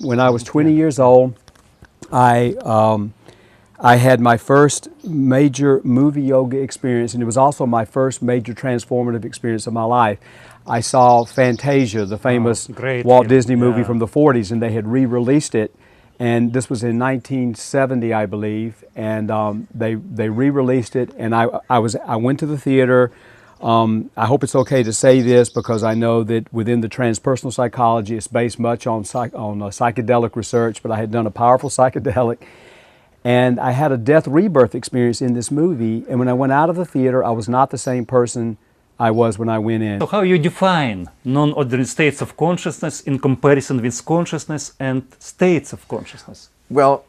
when I was 20 years old, I had my first major movie yoga experience, and it was also my first major transformative experience of my life. I saw Fantasia, the famous Walt Disney movie from the 40s, and they had re-released it. And this was in 1970, I believe, and they re-released it. And I went to the theater. I hope it's okay to say this because I know that within the transpersonal psychology, it's based much on psychedelic research. But I had done a powerful psychedelic, and I had a death rebirth experience in this movie. And when I went out of the theater, I was not the same person I was when I went in. So how you define non-ordinary states of consciousness in comparison with consciousness and states of consciousness? Well,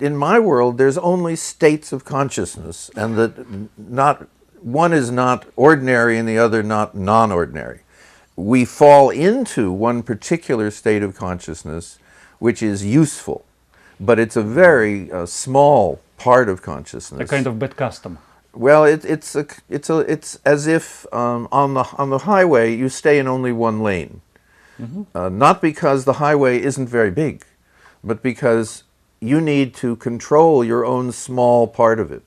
in my world, there's only states of consciousness, and that one is not ordinary and the other not non-ordinary. We fall into one particular state of consciousness which is useful, but it's a very small part of consciousness. A kind of bad custom. Well, it's as if on the highway you stay in only one lane, not because the highway isn't very big, but because you need to control your own small part of it.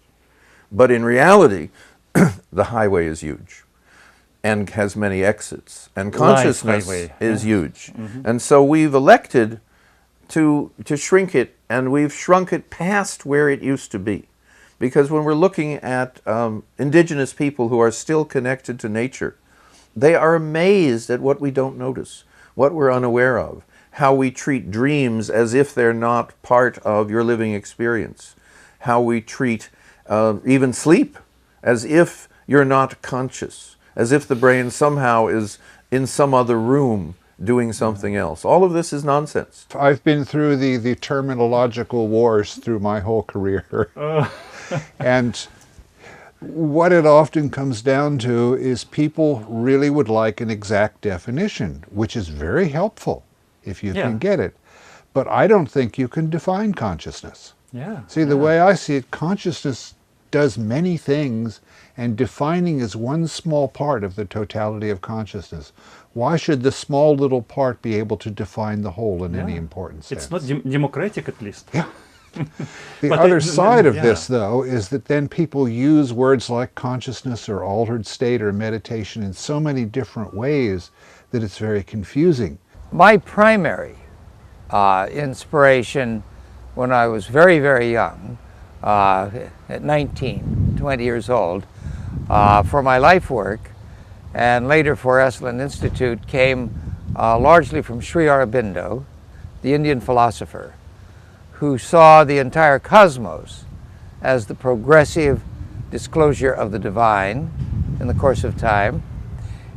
But in reality, the highway is huge and has many exits, and consciousness is huge. And so we've elected to shrink it, and we've shrunk it past where it used to be. Because when we're looking at indigenous people who are still connected to nature, they are amazed at what we don't notice, what we're unaware of, how we treat dreams as if they're not part of your living experience, how we treat even sleep as if you're not conscious, as if the brain somehow is in some other room doing something else. All of this is nonsense. I've been through the terminological wars through my whole career. And what it often comes down to is people really would like an exact definition, which is very helpful if you can get it. But I don't think you can define consciousness. See, the way I see it, consciousness does many things, and defining is one small part of the totality of consciousness. Why should the small little part be able to define the whole in any important sense? It's not democratic, at least. The other side of this, though, is that then people use words like consciousness or altered state or meditation in so many different ways that it's very confusing. My primary inspiration when I was very, very young, at 19, 20 years old, for my life work and later for Esalen Institute came largely from Sri Aurobindo, the Indian philosopher, who saw the entire cosmos as the progressive disclosure of the divine in the course of time.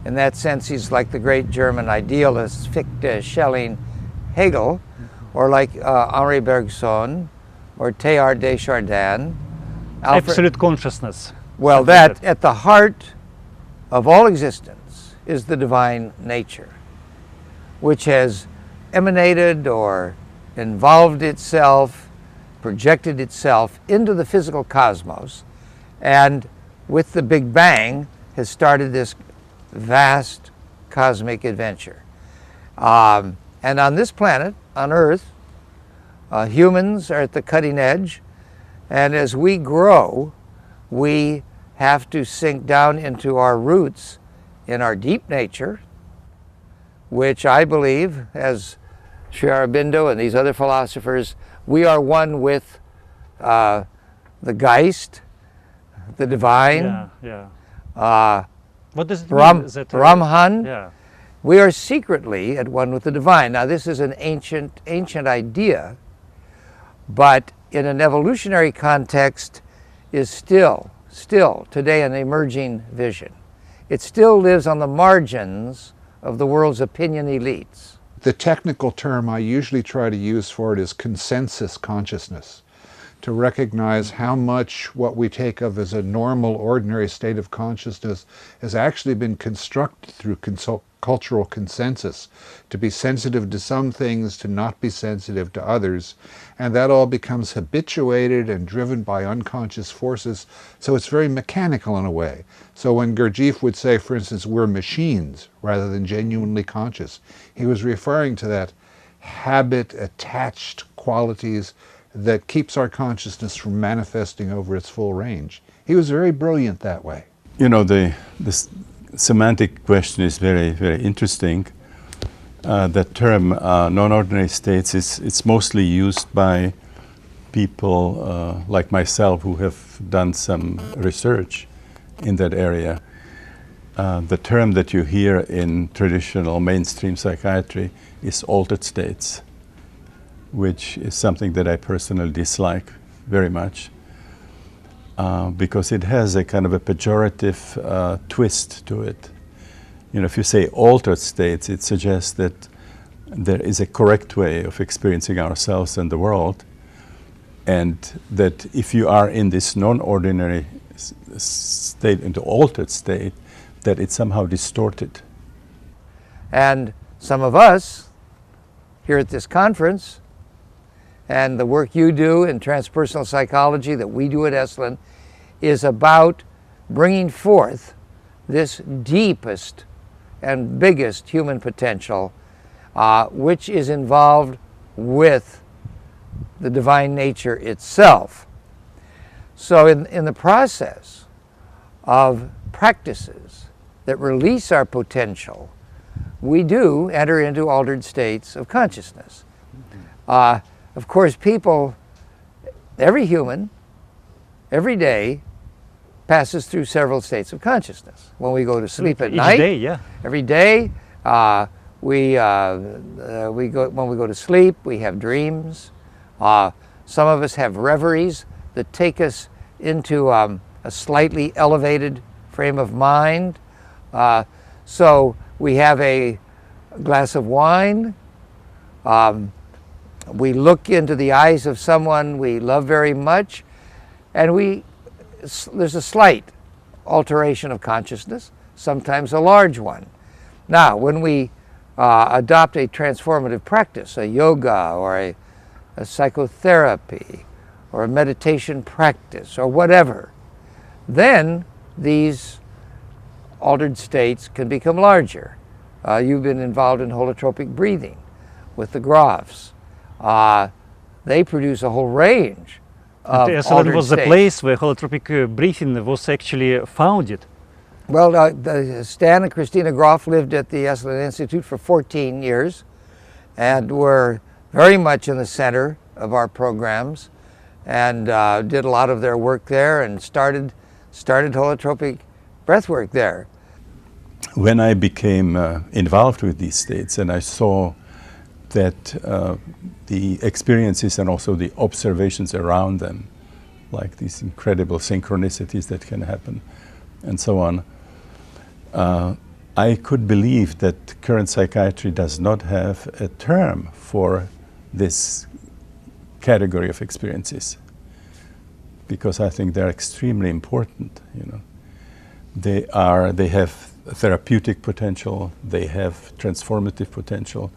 In that sense, he's like the great German idealists Fichte, Schelling, Hegel, or like Henri Bergson, or Teilhard de Chardin. Absolute consciousness. Well, that at the heart of all existence is the divine nature, which has emanated or involved itself, projected itself into the physical cosmos, and with the Big Bang has started this vast cosmic adventure. And on this planet, on Earth, humans are at the cutting edge, and as we grow, we have to sink down into our roots in our deep nature, which I believe, as Sri Aurobindo and these other philosophers, we are one with the Geist, the divine, what does it mean? Is it, Brahman. We are secretly at one with the divine. Now, this is an ancient idea, but in an evolutionary context is still today an emerging vision. It still lives on the margins of the world's opinion elites. The technical term I usually try to use for it is consensus consciousness, to recognize how much what we take of as a normal, ordinary state of consciousness has actually been constructed through cultural consensus, to be sensitive to some things, to not be sensitive to others, and that all becomes habituated and driven by unconscious forces, so it's very mechanical in a way. So when Gurdjieff would say, for instance, we're machines rather than genuinely conscious, he was referring to that habit, attached qualities that keeps our consciousness from manifesting over its full range. He was very brilliant that way. You know, this semantic question is very, very interesting. That term, non-ordinary states, it's mostly used by people like myself who have done some research in that area. The term that you hear in traditional mainstream psychiatry is altered states, which is something that I personally dislike very much because it has a kind of a pejorative twist to it. You know, if you say altered states, it suggests that there is a correct way of experiencing ourselves and the world, and that if you are in this non-ordinary state, into altered state, that it's somehow distorted. And some of us here at this conference, and the work you do in transpersonal psychology that we do at Esalen, is about bringing forth this deepest and biggest human potential, which is involved with the divine nature itself. So in the process of practices that release our potential, we do enter into altered states of consciousness. Of course, people, every human, every day, passes through several states of consciousness. When we go to sleep at night, day, yeah. every day, when we go to sleep, we have dreams. Some of us have reveries that take us into a slightly elevated frame of mind. So we have a glass of wine. We look into the eyes of someone we love very much, and there's a slight alteration of consciousness, sometimes a large one. Now, when we adopt a transformative practice, a yoga or a psychotherapy or a meditation practice or whatever, then these altered states can become larger. You've been involved in holotropic breathing with the Grofs. They produce a whole range of So it altered was the states. place where holotropic breathing was actually founded. Well, Stan and Christina Grof lived at the Esalen Institute for 14 years and were very much in the center of our programs and did a lot of their work there and started holotropic breathwork there. When I became involved with these states and I saw that the experiences and also the observations around them, like these incredible synchronicities that can happen and so on, I could believe that current psychiatry does not have a term for this category of experiences, because I think they're extremely important. You know, they have therapeutic potential, they have transformative potential,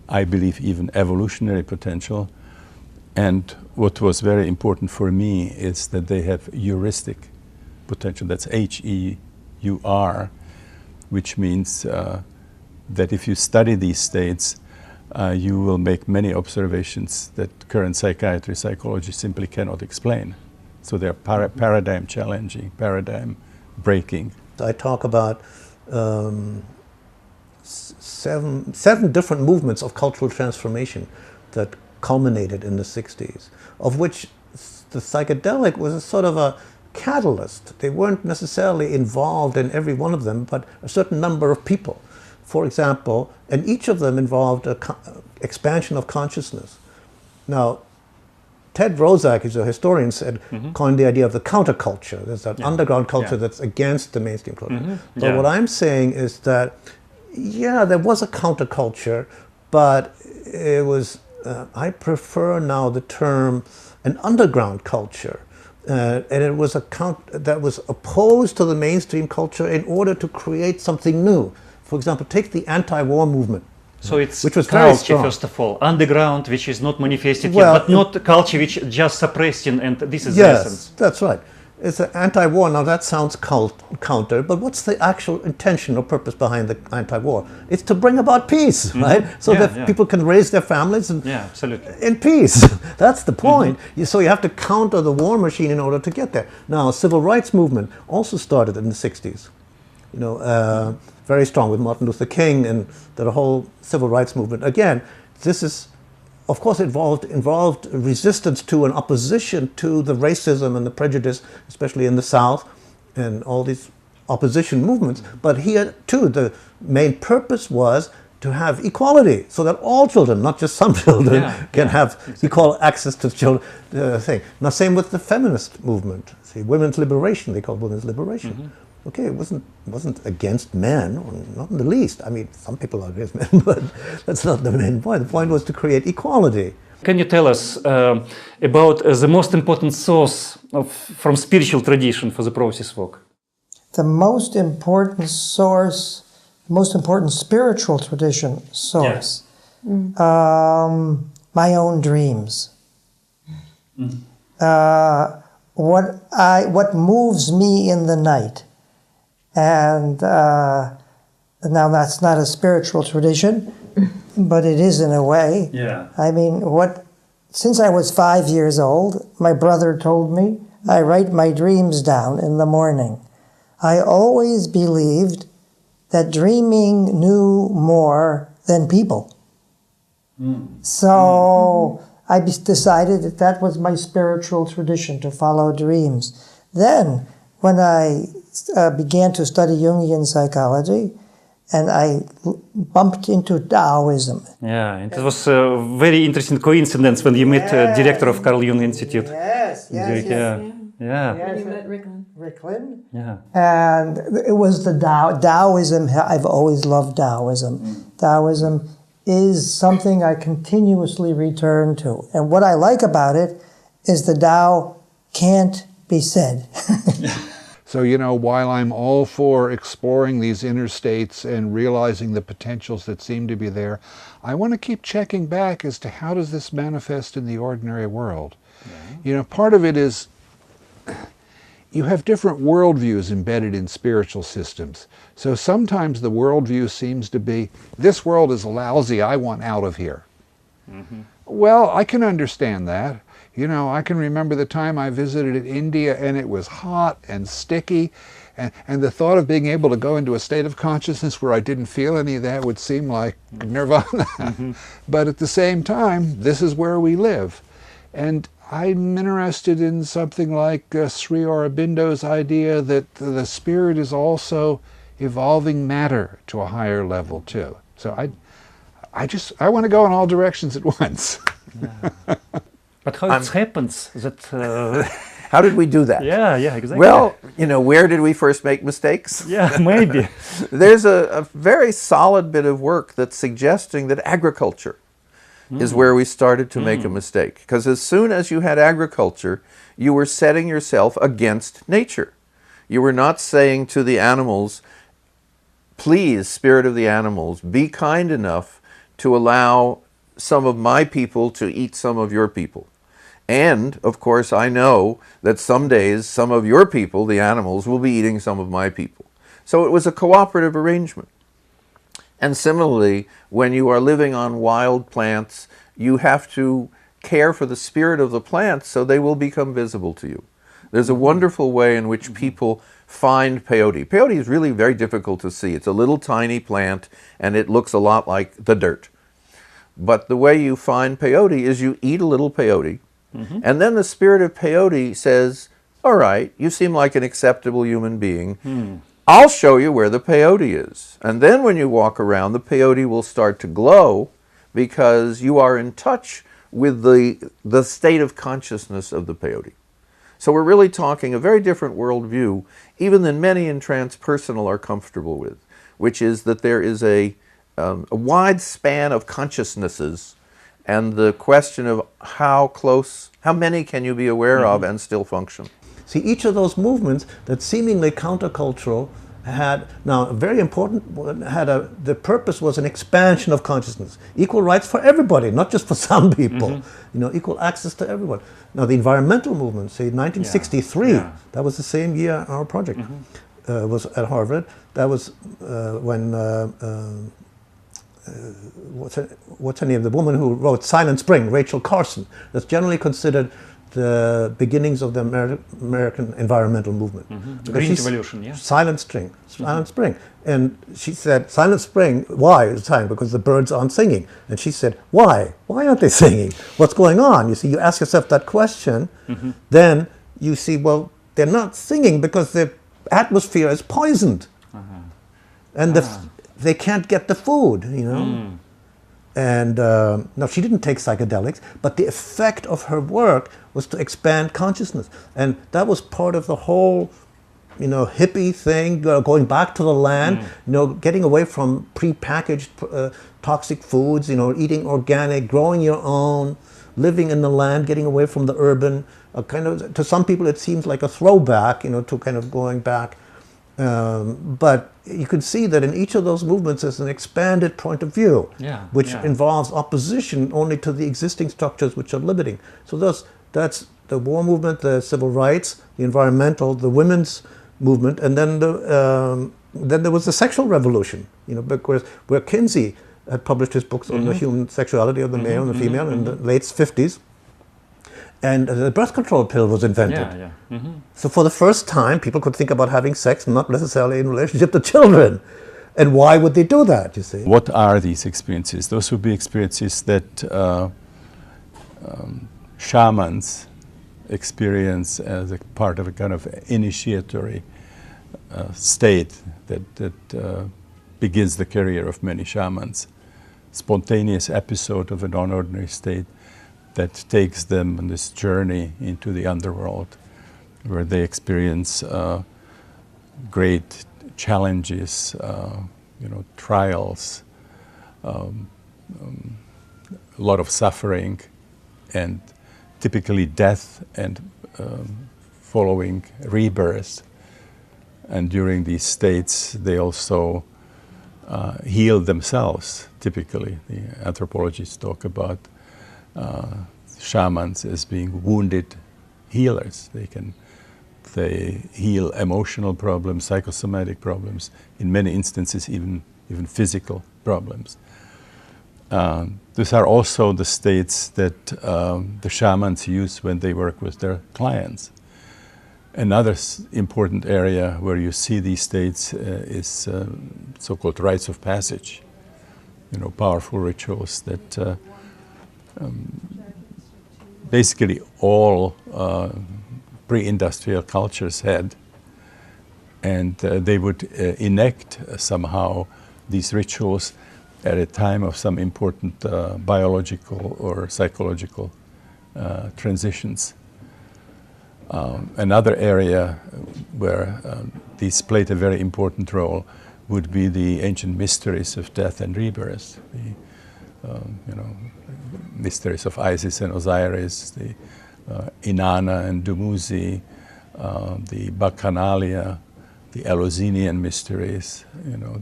I believe even evolutionary potential, and what was very important for me is that they have heuristic potential. That's H-E-U-R, which means that if you study these states, you will make many observations that current psychiatry, psychology simply cannot explain. So they're paradigm challenging, paradigm breaking. I talk about seven different movements of cultural transformation that culminated in the 60s, of which the psychedelic was a sort of a catalyst. They weren't necessarily involved in every one of them, but a certain number of people, for example, and each of them involved an expansion of consciousness. Now, Ted Rozak, who's a historian, said, coined the idea of the counterculture. There's that underground culture that's against the mainstream culture. But what I'm saying is that, yeah, there was a counterculture, but it was, I prefer now the term an underground culture. And it was that was opposed to the mainstream culture in order to create something new. For example, take the anti-war movement. So it's which was very culture, strong. first of all, underground, which is not manifested Well, yet, but not culture which just suppressed, and this is the Yes, essence. that's right. it's an anti-war. Now that sounds counter, but what's the actual intention or purpose behind the anti-war? It's to bring about peace, right? So that people can raise their families and absolutely. in peace. That's the point. So you have to counter the war machine in order to get there. Now, civil rights movement also started in the 60s. You know, very strong with Martin Luther King and the whole civil rights movement. Again, this is, of course, involved resistance to and opposition to the racism and the prejudice, especially in the South, and all these opposition movements. But here, too, the main purpose was to have equality, so that all children, not just some children, can have equal access to children. Thing. Now, same with the feminist movement. See, women's liberation, they call women's liberation. Okay, it wasn't against men, or not in the least. I mean, some people are against men, but that's not the main point. The point was to create equality. Can you tell us about the most important source from spiritual tradition for the process work? The most important source, most important spiritual tradition source, my own dreams. What moves me in the night. And now that's not a spiritual tradition, but it is in a way. Yeah. I mean, since I was 5 years old, my brother told me I write my dreams down in the morning. I always believed that dreaming knew more than people. So I decided that was my spiritual tradition, to follow dreams. Then, when I began to study Jungian psychology, and I bumped into Taoism. Yeah, it was a very interesting coincidence when you met the director of Carl Jung Institute. Yes. Yeah. Yes. You met Ricklin. Yeah. And it was the Taoism. I've always loved Taoism. Taoism is something I continuously return to. And what I like about it is the Tao can't be said. So, you know, while I'm all for exploring these inner states and realizing the potentials that seem to be there, I want to keep checking back as to how does this manifest in the ordinary world. You know, part of it is you have different worldviews embedded in spiritual systems. So sometimes the worldview seems to be, this world is lousy, I want out of here. Well, I can understand that. You know, I can remember the time I visited India and it was hot and sticky, and the thought of being able to go into a state of consciousness where I didn't feel any of that would seem like nirvana. But at the same time, this is where we live. And I'm interested in something like Sri Aurobindo's idea that the spirit is also evolving matter to a higher level too. So I want to go in all directions at once. But how it happens that... How did we do that? Yeah, exactly. Well, you know, where did we first make mistakes? Yeah, maybe. There's a very solid bit of work that's suggesting that agriculture is where we started to make a mistake. Because as soon as you had agriculture, you were setting yourself against nature. You were not saying to the animals, please, spirit of the animals, be kind enough to allow some of my people to eat some of your people. And, of course, I know that some days some of your people, the animals, will be eating some of my people. So it was a cooperative arrangement. And similarly, when you are living on wild plants, you have to care for the spirit of the plants so they will become visible to you. There's a wonderful way in which people find peyote. Peyote is really very difficult to see. It's a little tiny plant and it looks a lot like the dirt. But the way you find peyote is you eat a little peyote, and then the spirit of peyote says, all right, you seem like an acceptable human being. I'll show you where the peyote is. And then when you walk around, the peyote will start to glow because you are in touch with the state of consciousness of the peyote. So we're really talking a very different worldview, even than many in transpersonal are comfortable with, which is that there is a wide span of consciousnesses, and the question of how many can you be aware of and still function? See, each of those movements that's seemingly countercultural had, now very important, the purpose was an expansion of consciousness. Equal rights for everybody, not just for some people. You know, equal access to everyone. Now the environmental movement, say 1963, that was the same year our project was at Harvard. That was when, what's her name, the woman who wrote Silent Spring, Rachel Carson. That's generally considered the beginnings of the American environmental movement. Green Revolution, yeah. Silent Spring. And she said, Silent Spring, why is it silent? Because the birds aren't singing. And she said, why? Why aren't they singing? What's going on? You see, you ask yourself that question, then you see, well, they're not singing because the atmosphere is poisoned. And they can't get the food, you know. And no, she didn't take psychedelics, but the effect of her work was to expand consciousness. And that was part of the whole, you know, hippie thing, going back to the land, you know, getting away from pre-packaged toxic foods, you know, eating organic, growing your own, living in the land, getting away from the urban. Kind of, to some people it seems like a throwback, you know, to kind of going back. But you can see that in each of those movements there's an expanded point of view, which involves opposition only to the existing structures which are limiting. So that's the war movement, the civil rights, the environmental, the women's movement, and then there was the sexual revolution. You know, because where Kinsey had published his books on the human sexuality of the male and the female in the late 50s. And the birth control pill was invented. So for the first time, people could think about having sex, not necessarily in relationship to children. And why would they do that, you see? What are these experiences? Those would be experiences that shamans experience as a part of a kind of initiatory state that begins the career of many shamans. Spontaneous episode of a non-ordinary state that takes them on this journey into the underworld, where they experience great challenges, you know, trials, a lot of suffering, and typically death and following rebirth. And during these states, they also heal themselves. Typically, the anthropologists talk about shamans as being wounded healers. They heal emotional problems, psychosomatic problems, in many instances even physical problems. These are also the states that the shamans use when they work with their clients. Another important area where you see these states is so-called rites of passage. You know, powerful rituals that basically all pre-industrial cultures had, and they would enact somehow these rituals at a time of some important biological or psychological transitions. Another area where these played a very important role would be the ancient mysteries of death and rebirth. You know, mysteries of Isis and Osiris, the Inanna and Dumuzi, the Bacchanalia, the Eleusinian mysteries, you know,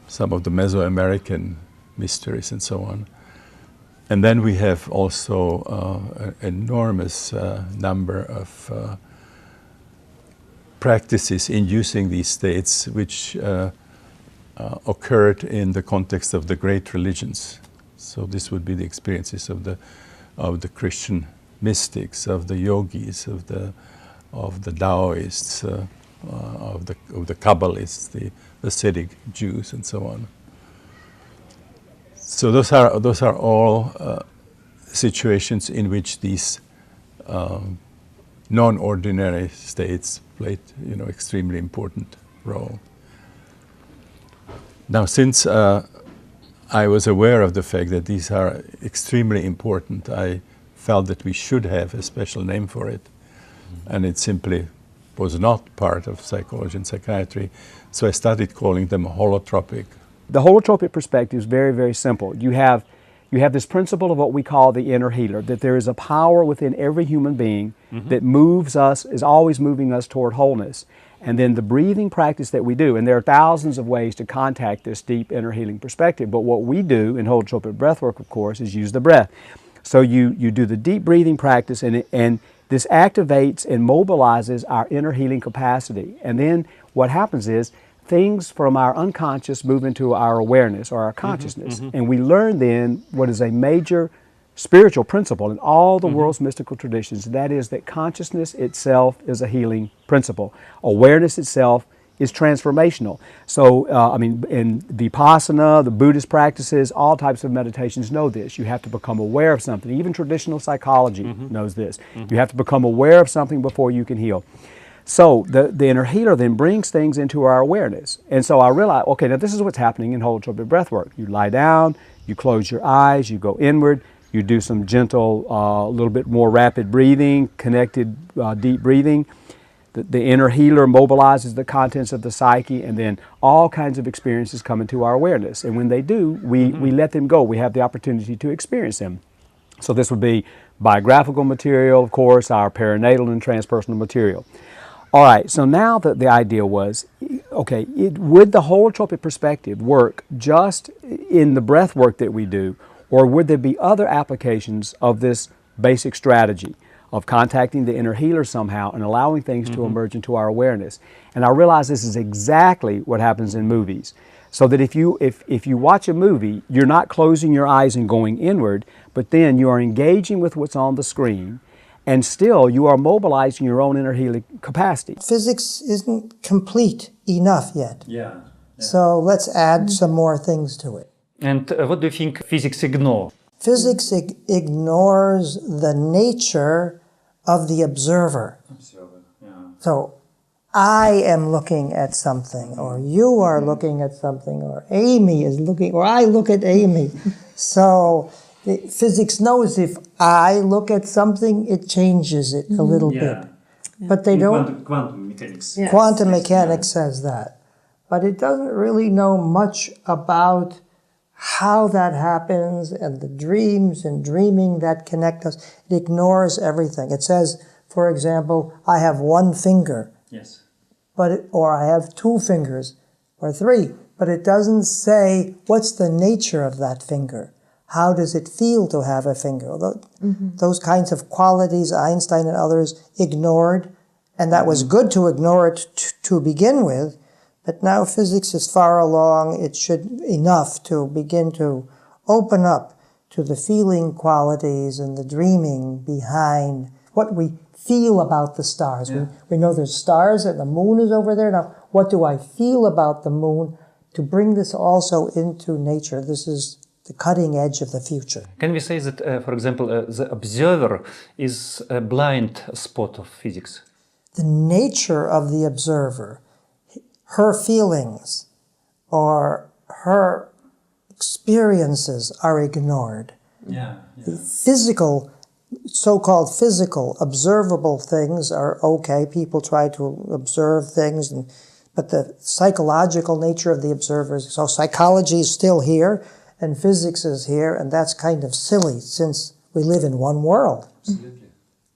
some of the Mesoamerican mysteries and so on. And then we have also an enormous number of practices inducing these states which occurred in the context of the great religions. So this would be the experiences of the Christian mystics, of the yogis, of the Taoists, of the Kabbalists, the Hasidic Jews, and so on. So those are all situations in which these non-ordinary states played, you know, extremely important role. Now, since I was aware of the fact that these are extremely important, I felt that we should have a special name for it, and it simply was not part of psychology and psychiatry, so I started calling them holotropic. The holotropic perspective is very, very simple. You have this principle of what we call the inner healer, that there is a power within every human being that moves us, is always moving us toward wholeness. And then the breathing practice that we do, and there are thousands of ways to contact this deep inner healing perspective, but what we do in holotropic breathwork, of course, is use the breath. So you do the deep breathing practice, and this activates and mobilizes our inner healing capacity. And then what happens is things from our unconscious move into our awareness or our consciousness. And we learn then what is a major spiritual principle in all the world's mystical traditions. That is that consciousness itself is a healing principle. Awareness itself is transformational. So, in Vipassana, the Buddhist practices, all types of meditations know this. You have to become aware of something. Even traditional psychology knows this. You have to become aware of something before you can heal. So the inner healer then brings things into our awareness. And so I realized, okay, now this is what's happening in holotropic breathwork. You lie down, you close your eyes, you go inward, you do some gentle, a little bit more rapid breathing, connected deep breathing. The inner healer mobilizes the contents of the psyche, and then all kinds of experiences come into our awareness. And when they do, we let them go. We have the opportunity to experience them. So this would be biographical material, of course, our perinatal and transpersonal material. All right, so now the idea was, okay, would the holotropic perspective work just in the breath work that we do, or would there be other applications of this basic strategy of contacting the inner healer somehow and allowing things to emerge into our awareness? And I realize this is exactly what happens in movies. So that if you watch a movie, you're not closing your eyes and going inward, but then you are engaging with what's on the screen, and still you are mobilizing your own inner healing capacity. Physics isn't complete enough yet. Yeah. So let's add some more things to it. And what do you think physics ignore? Physics ignores the nature of the observer. So I am looking at something, or you are looking at something, or Amy is looking, or I look at Amy. So physics knows if I look at something, it changes it a little bit. But they don't. Quantum mechanics. Yes. Quantum mechanics says that. But it doesn't really know much about how that happens and the dreams and dreaming that connect us. It ignores everything. It says, for example, I have one finger. Yes. Or I have two fingers or three. But it doesn't say what's the nature of that finger. How does it feel to have a finger? Those kinds of qualities Einstein and others ignored, and that was good to ignore it to begin with. But now physics is far along. It should enough to begin to open up to the feeling qualities and the dreaming behind what we feel about the stars. We know there's stars and the moon is over there. Now, what do I feel about the moon? To bring this also into nature, this is the cutting edge of the future. Can we say that, for example, the observer is a blind spot of physics? The nature of the observer, her feelings or her experiences are ignored. The physical, so-called physical, observable things are okay. People try to observe things, but the psychological nature of the observers, so psychology is still here and physics is here, and that's kind of silly since we live in one world. Absolutely.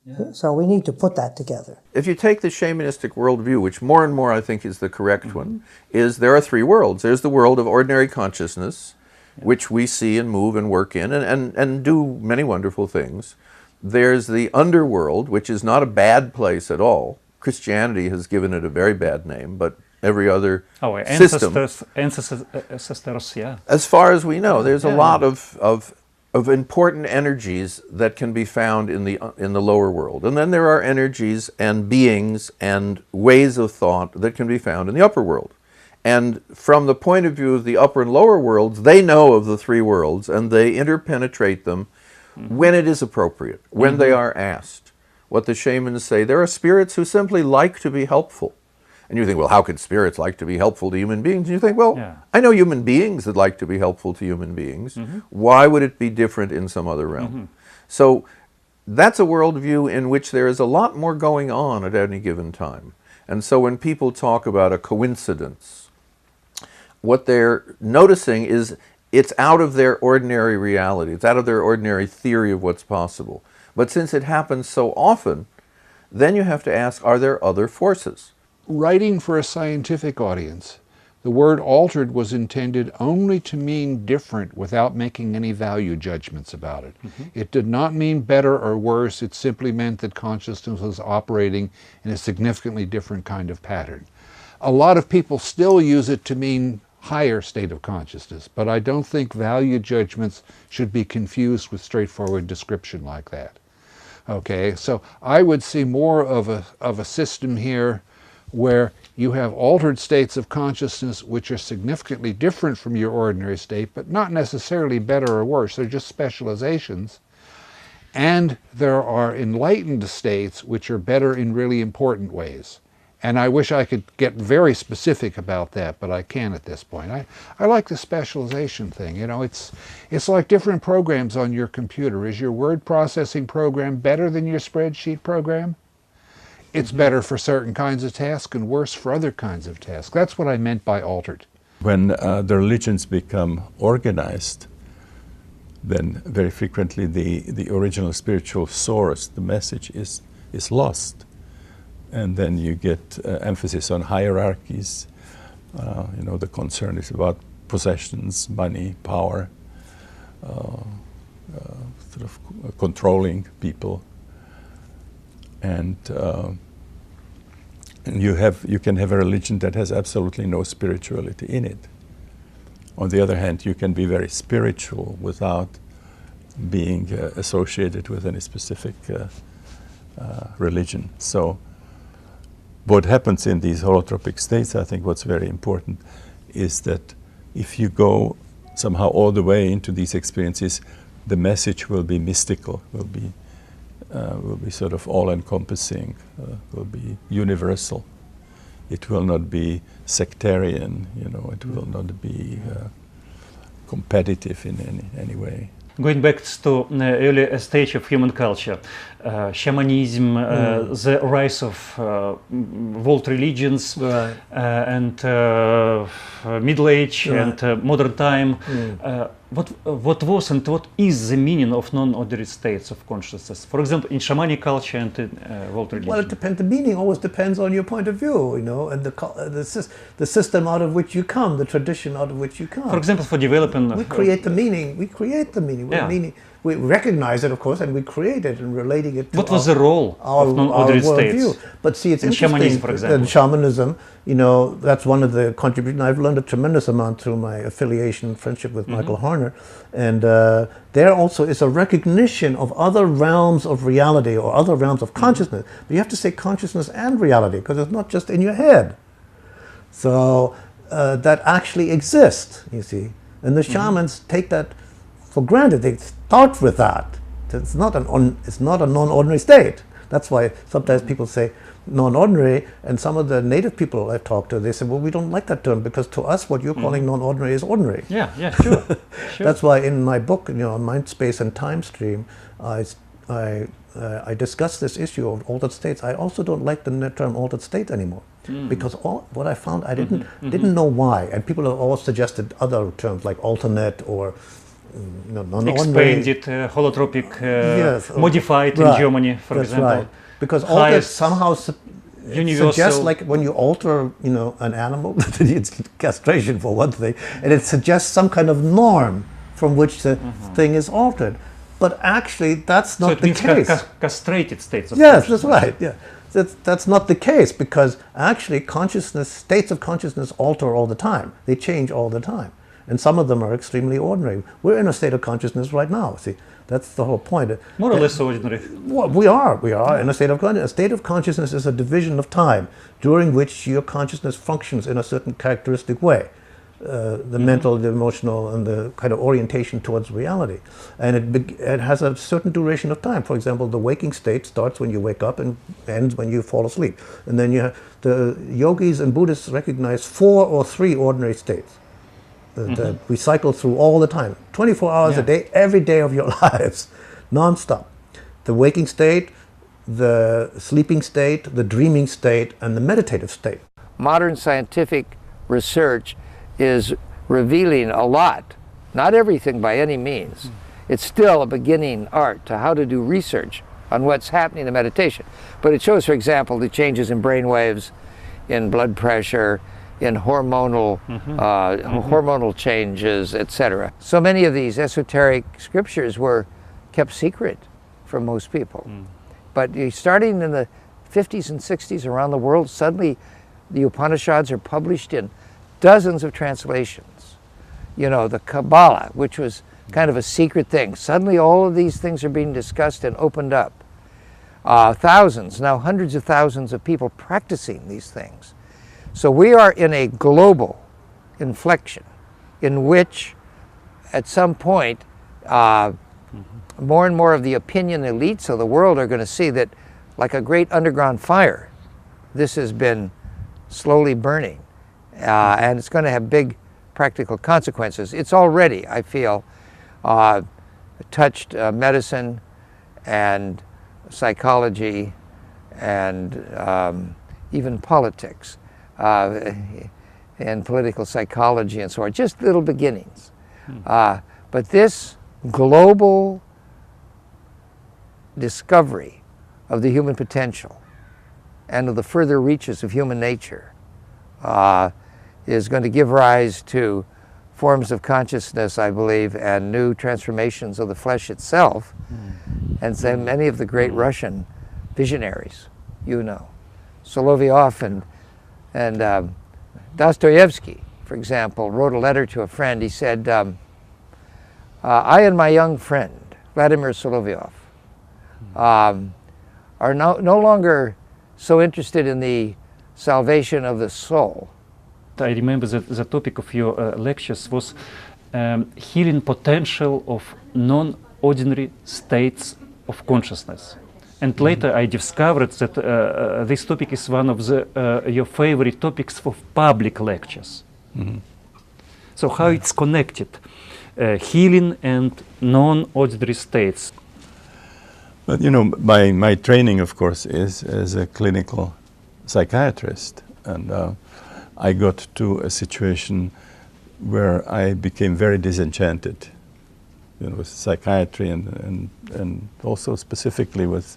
Yeah. So we need to put that together. If you take the shamanistic worldview, which more and more I think is the correct one, is there are three worlds. There's the world of ordinary consciousness, which we see and move and work in and do many wonderful things. There's the underworld, which is not a bad place at all. Christianity has given it a very bad name, but every other system. Ancestors, yeah. As far as we know, there's a lot of important energies that can be found in the lower world. And then there are energies and beings and ways of thought that can be found in the upper world. And from the point of view of the upper and lower worlds, they know of the three worlds and they interpenetrate them when it is appropriate, when they are asked. What the shamans say, there are spirits who simply like to be helpful. And you think, well, how could spirits like to be helpful to human beings? And you think, well, I know human beings that like to be helpful to human beings. Why would it be different in some other realm? So that's a worldview in which there is a lot more going on at any given time. And so when people talk about a coincidence, what they're noticing is it's out of their ordinary reality. It's out of their ordinary theory of what's possible. But since it happens so often, then you have to ask, are there other forces? writing for a scientific audience, the word altered was intended only to mean different without making any value judgments about it. It did not mean better or worse, it simply meant that consciousness was operating in a significantly different kind of pattern. A lot of people still use it to mean higher state of consciousness, but I don't think value judgments should be confused with straightforward description like that. Okay, so I would see more of a system here where you have altered states of consciousness which are significantly different from your ordinary state, but not necessarily better or worse. They're just specializations. And there are enlightened states which are better in really important ways. And I wish I could get very specific about that, but I can't at this point. I like the specialization thing. You know, it's like different programs on your computer. Is your word processing program better than your spreadsheet program? It's better for certain kinds of tasks and worse for other kinds of tasks. That's what I meant by altered. When the religions become organized, then very frequently the original spiritual source, the message is lost. And then you get emphasis on hierarchies. You know, the concern is about possessions, money, power, sort of controlling people. And you can have a religion that has absolutely no spirituality in it. On the other hand, you can be very spiritual without being associated with any specific religion. So what happens in these holotropic states, I think what's very important is that if you go somehow all the way into these experiences, the message will be mystical, will be sort of all-encompassing, will be universal. It will not be sectarian, you know, it will not be competitive in any way. Going back to the early stage of human culture, shamanism, the rise of world religions, Right. and Middle Age Right. and modern time. What was and what is the meaning of non-ordinary states of consciousness? For example, in shamanic culture and in world religion. Well, it depends. The meaning always depends on your point of view, you know, and the system out of which you come, the tradition out of which you come. For example, for developing... we create the meaning. We create the meaning. Yeah. We recognize it, of course, and we create it and relating it to What was the role of non-ordinary states? But see, it's in interesting. shamanism, for example? In shamanism, you know, that's one of the contributions. I've learned a tremendous amount through my affiliation, friendship with Michael Harner. And there also is a recognition of other realms of reality or other realms of consciousness. But you have to say consciousness and reality, because it's not just in your head. So that actually exists, you see. And the shamans take that for granted. They start with that. It's not a non-ordinary state. That's why sometimes people say non-ordinary, and some of the native people I've talked to, they say, well, we don't like that term, because to us what you're calling non-ordinary is ordinary. Yeah, sure. That's why in my book, you know, Mind, Space and Time Stream, I discuss this issue of altered states. I also don't like the term altered state anymore, because what I found, I didn't know why, and people have always suggested other terms like alternate or non-ordinary. Expanded, holotropic, Yes, modified in Germany, for example. Right. Because altered somehow universal. suggests, like when you alter, you know, an animal, it's castration for one thing, and it suggests some kind of norm from which the thing is altered. But actually, that's not the case. Castrated states of Yes, that's right. Yeah, that's not the case, because actually, states of consciousness alter all the time. They change all the time, and some of them are extremely ordinary. We're in a state of consciousness right now. See, that's the whole point. More or less ordinary. Well, we are in a state of consciousness. A state of consciousness is a division of time during which your consciousness functions in a certain characteristic way. The mental, the emotional, and the kind of orientation towards reality. And it has a certain duration of time. For example, the waking state starts when you wake up and ends when you fall asleep. And then the yogis and Buddhists recognize 4 or 3 ordinary states that we cycle through all the time, 24 hours a day, every day of your lives, non-stop. The waking state, the sleeping state, the dreaming state, and the meditative state. Modern scientific research is revealing a lot, not everything by any means. It's still a beginning art to how to do research on what's happening in meditation. But it shows, for example, the changes in brain waves in blood pressure, in hormonal hormonal changes, etc. So many of these esoteric scriptures were kept secret from most people. But starting in the 50s and 60s around the world, suddenly the Upanishads are published in dozens of translations. You know, the Kabbalah, which was kind of a secret thing. Suddenly all of these things are being discussed and opened up. Thousands, now hundreds of thousands of people practicing these things. So we are in a global inflection in which at some point more and more of the opinion elites of the world are going to see that, like a great underground fire, this has been slowly burning, and it's going to have big practical consequences. It's already, I feel, touched medicine and psychology and even politics and political psychology and so on, just little beginnings. But this global discovery of the human potential and of the further reaches of human nature is going to give rise to forms of consciousness, I believe, and new transformations of the flesh itself. And so many of the great Russian visionaries, you know, Solovyov and Dostoevsky, for example, wrote a letter to a friend. He said, I and my young friend, Vladimir Solovyov, are no longer so interested in the salvation of the soul. I remember that the topic of your lectures was healing potential of non-ordinary states of consciousness. And later I discovered that this topic is one of your favorite topics for public lectures. So how it's connected, healing and non-ordinary states? But you know, my training, of course, is as a clinical psychiatrist, and I got to a situation where I became very disenchanted, you know, with psychiatry and also specifically with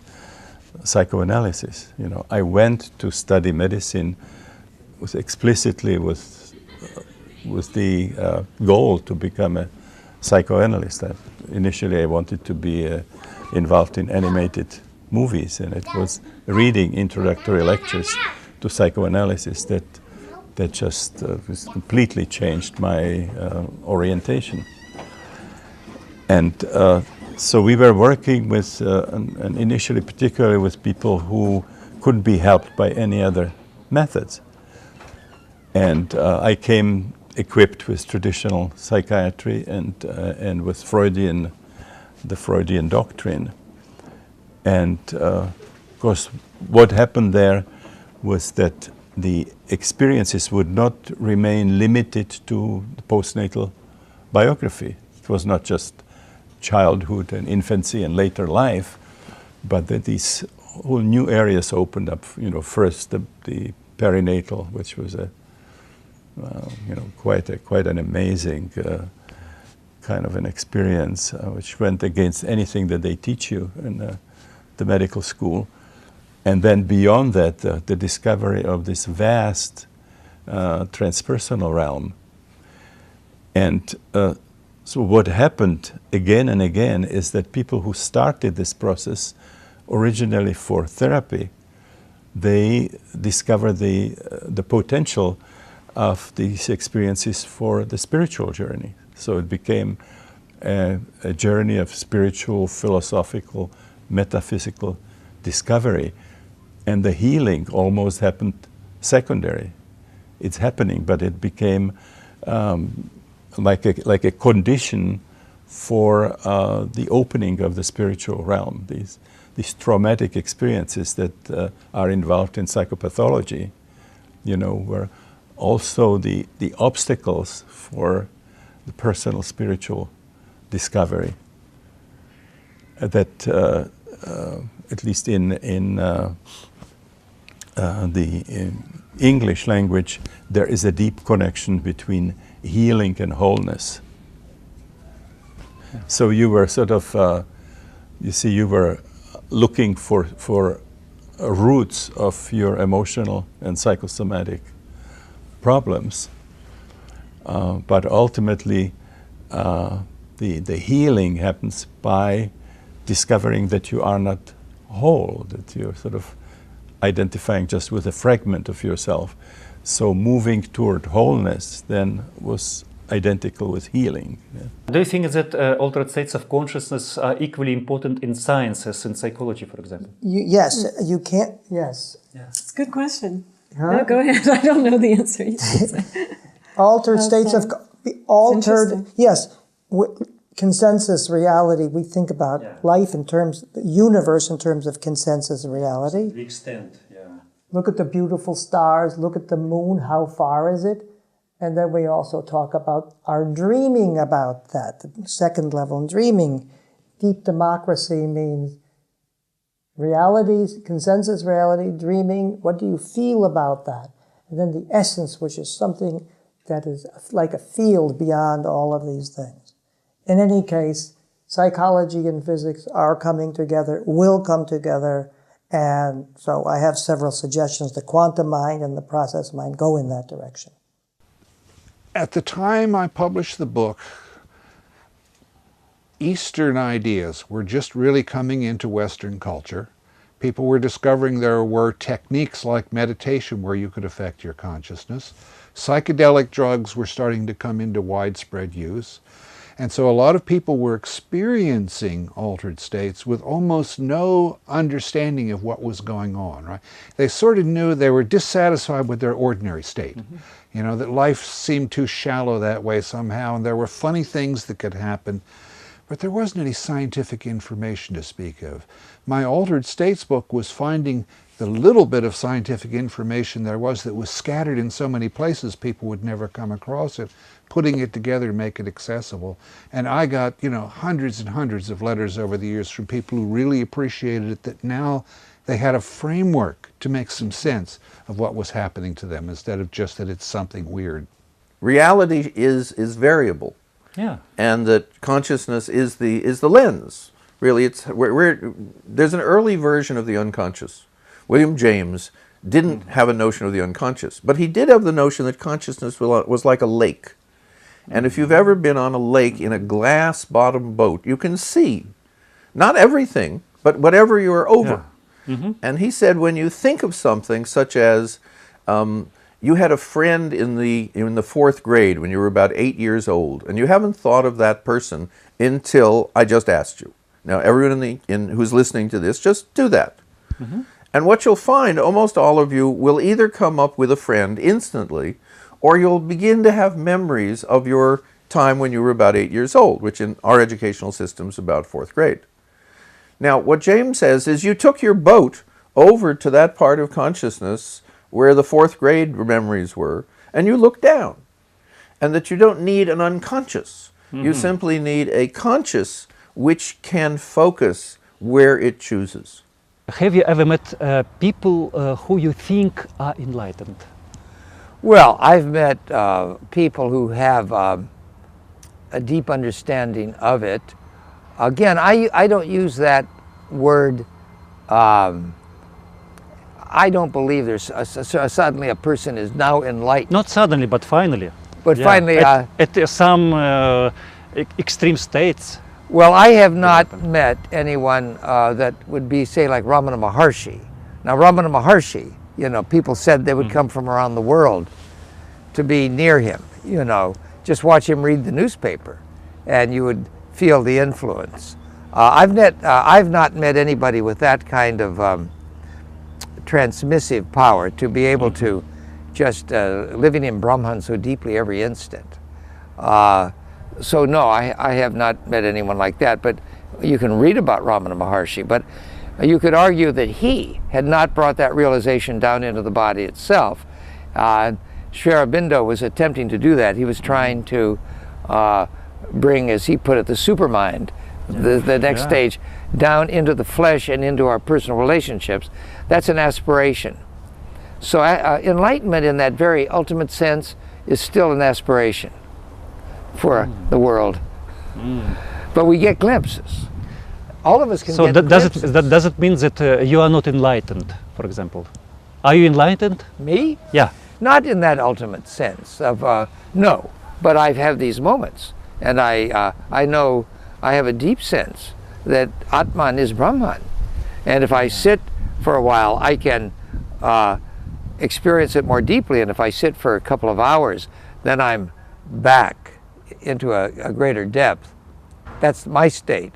psychoanalysis. You know, I went to study medicine explicitly with the goal to become a psychoanalyst. Initially, I wanted to be involved in animated movies, and it was reading introductory lectures to psychoanalysis that just completely changed my orientation. And so we were working with, and initially particularly with people who couldn't be helped by any other methods. And I came equipped with traditional psychiatry and with the Freudian doctrine. And of course, what happened there was that the experiences would not remain limited to the postnatal biography. It was not just childhood and infancy and later life, but that these whole new areas opened up. You know, first the perinatal, which was a you know, quite an amazing kind of an experience, which went against anything that they teach you in the medical school. And then beyond that, the discovery of this vast transpersonal realm. And so what happened again and again is that people who started this process originally for therapy, they discovered the potential of these experiences for the spiritual journey. So it became a journey of spiritual, philosophical, metaphysical discovery. And the healing almost happened secondary. It's happening, but it became like a condition for the opening of the spiritual realm. These traumatic experiences that are involved in psychopathology, you know, were also the obstacles for the personal spiritual discovery. That at least in the English language, there is a deep connection between healing and wholeness. So you were sort of, you see, you were looking for roots of your emotional and psychosomatic problems. But ultimately, the healing happens by discovering that you are not whole, that you're sort of identifying just with a fragment of yourself. So moving toward wholeness then was identical with healing. Yeah. Do you think that altered states of consciousness are equally important in science as in psychology, for example? Yes, you can't. Yes. It's a good question. Huh? No, go ahead. I don't know the answer. You should say. Altered states of altered. interesting. Yes, consensus reality. We think about life in terms, the universe in terms of consensus reality. The extent, yeah. Look at the beautiful stars. Look at the moon. How far is it? And then we also talk about our dreaming about that. The second level in dreaming. Deep democracy means realities, consensus reality, dreaming. What do you feel about that? And then the essence, which is something that is like a field beyond all of these things. In any case, psychology and physics are coming together, will come together, and so I have several suggestions. The quantum mind and the process mind go in that direction. At the time I published the book, Eastern ideas were just really coming into Western culture. People were discovering there were techniques like meditation where you could affect your consciousness. Psychedelic drugs were starting to come into widespread use. And so a lot of people were experiencing altered states with almost no understanding of what was going on, right? They sort of knew they were dissatisfied with their ordinary state. You know, that life seemed too shallow that way somehow, and there were funny things that could happen, but there wasn't any scientific information to speak of. My Altered States book was finding the little bit of scientific information there was that was scattered in so many places people would never come across it, putting it together to make it accessible. And I got, you know, hundreds and hundreds of letters over the years from people who really appreciated it, that now they had a framework to make some sense of what was happening to them instead of just that it's something weird. Reality is variable. Yeah. And that consciousness is the lens. Really, there's an early version of the unconscious. William James didn't have a notion of the unconscious, but he did have the notion that consciousness was like a lake. And if you've ever been on a lake in a glass-bottom boat, you can see, not everything, but whatever you're over. Yeah. And he said, when you think of something such as you had a friend in the fourth grade when you were about 8 years old, and you haven't thought of that person until I just asked you. Now, everyone who's listening to this, just do that. And what you'll find, almost all of you will either come up with a friend instantly, or you'll begin to have memories of your time when you were about 8 years old, which in our educational system is about fourth grade. Now, what James says is you took your boat over to that part of consciousness where the fourth grade memories were, and you looked down. And that you don't need an unconscious. You simply need a conscious which can focus where it chooses. Have you ever met people who you think are enlightened? Well, I've met people who have a deep understanding of it. Again, I don't use that word. I don't believe there's suddenly a person is now enlightened. Not suddenly, but finally. But finally, at some extreme states. Well, I have not met anyone that would be, say, like Ramana Maharshi. Now, Ramana Maharshi, you know, people said they would come from around the world to be near him. You know, just watch him read the newspaper, and you would feel the influence. I've not met anybody with that kind of transmissive power to be able to just living in Brahman so deeply every instant. So no, I have not met anyone like that, but you can read about Ramana Maharshi, but you could argue that he had not brought that realization down into the body itself. Sri Aurobindo was attempting to do that. He was trying to bring, as he put it, the supermind, the next stage, down into the flesh and into our personal relationships. That's an aspiration. So enlightenment in that very ultimate sense is still an aspiration for the world. But we get glimpses. All of us can get glimpses. So does it mean that you are not enlightened? for example? Are you enlightened? Me? Yeah. Not in that ultimate sense of no, but I've had these moments, and I know I have a deep sense that Atman is Brahman, and if I sit for a while, I can experience it more deeply, and if I sit for a couple of hours, then I'm back into a greater depth. That's my state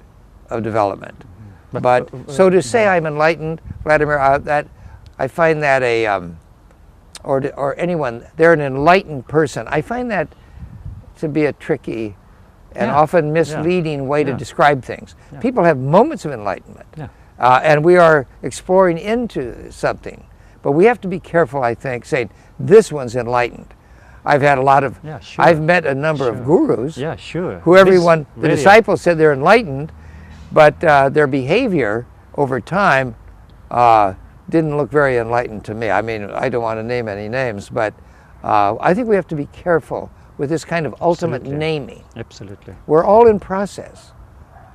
of development. But so to say I'm enlightened, Vladimir, that I find that or anyone, they're an enlightened person. I find that to be a tricky and often misleading way to describe things. People have moments of enlightenment, and we are exploring into something. But we have to be careful, I think, saying this one's enlightened. I've had a lot of, I've met a number of gurus who everyone, the disciples said they're enlightened, but their behavior over time didn't look very enlightened to me. I mean, I don't want to name any names, but I think we have to be careful with this kind of ultimate naming. Absolutely. We're all in process.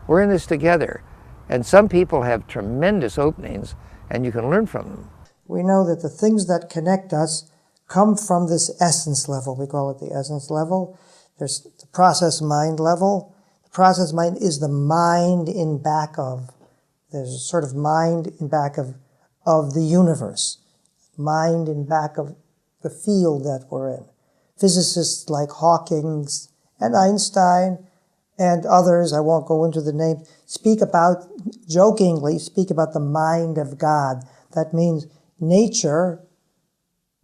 We're in this together. And some people have tremendous openings, and you can learn from them. We know that the things that connect us come from this essence level. We call it the essence level. There's the process mind level. The process mind is the mind in back of. There's a sort of mind in back of the universe. Mind in back of the field that we're in. Physicists like Hawking and Einstein and others, I won't go into the names, jokingly speak about the mind of God. That means nature,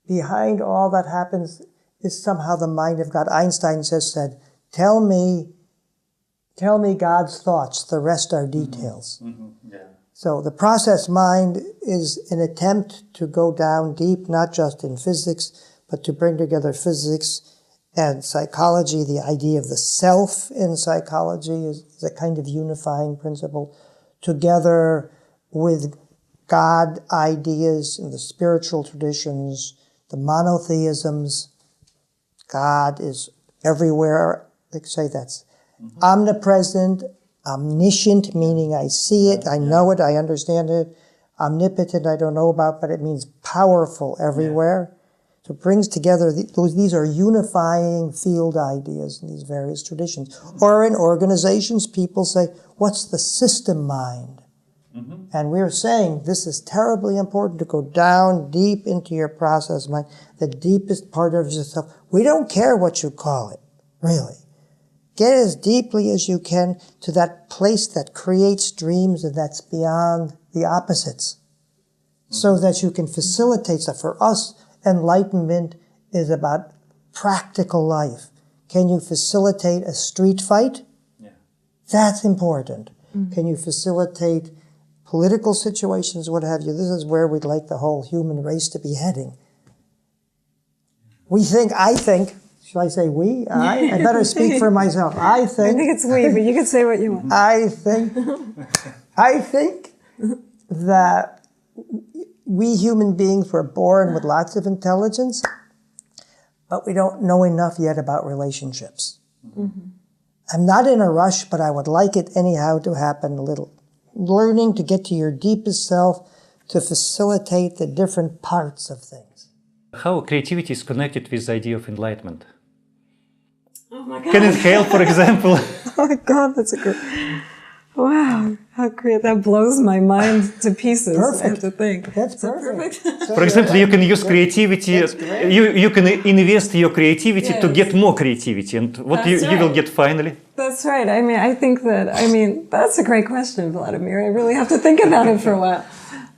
behind all that happens, is somehow the mind of God. Einstein said, tell me God's thoughts, the rest are details. So the process mind is an attempt to go down deep, not just in physics, but to bring together physics and psychology. The idea of the self in psychology is a kind of unifying principle, together with God ideas in the spiritual traditions, the monotheisms. God is everywhere. They say that's omnipresent, omniscient, meaning I see it, I know it, I understand it. Omnipotent, I don't know about, but it means powerful everywhere. So it brings together, these are unifying field ideas in these various traditions. Or in organizations, people say, what's the system mind? And we're saying this is terribly important to go down deep into your process mind, the deepest part of yourself. We don't care what you call it, really. Get as deeply as you can to that place that creates dreams and that's beyond the opposites, so that you can facilitate stuff. For us, enlightenment is about practical life. Can you facilitate a street fight? That's important. Can you facilitate political situations, what have you? This is where we'd like the whole human race to be heading. I think, should I say we? I better speak for myself. I think it's we, but you can say what you want. I think that we human beings were born with lots of intelligence, but we don't know enough yet about relationships. I'm not in a rush, but I would like it anyhow to happen a little. Learning to get to your deepest self, to facilitate the different parts of things. How creativity is connected with the idea of enlightenment? Oh my God. Can it help, for example? Oh my God, that's a good... Wow, how great. That blows my mind to pieces. Perfect. I have to think. That's perfect. For example, you can use creativity, you can invest your creativity to get more creativity, and what you will get finally? That's right. I think that's a great question, Vladimir. I really have to think about it for a while.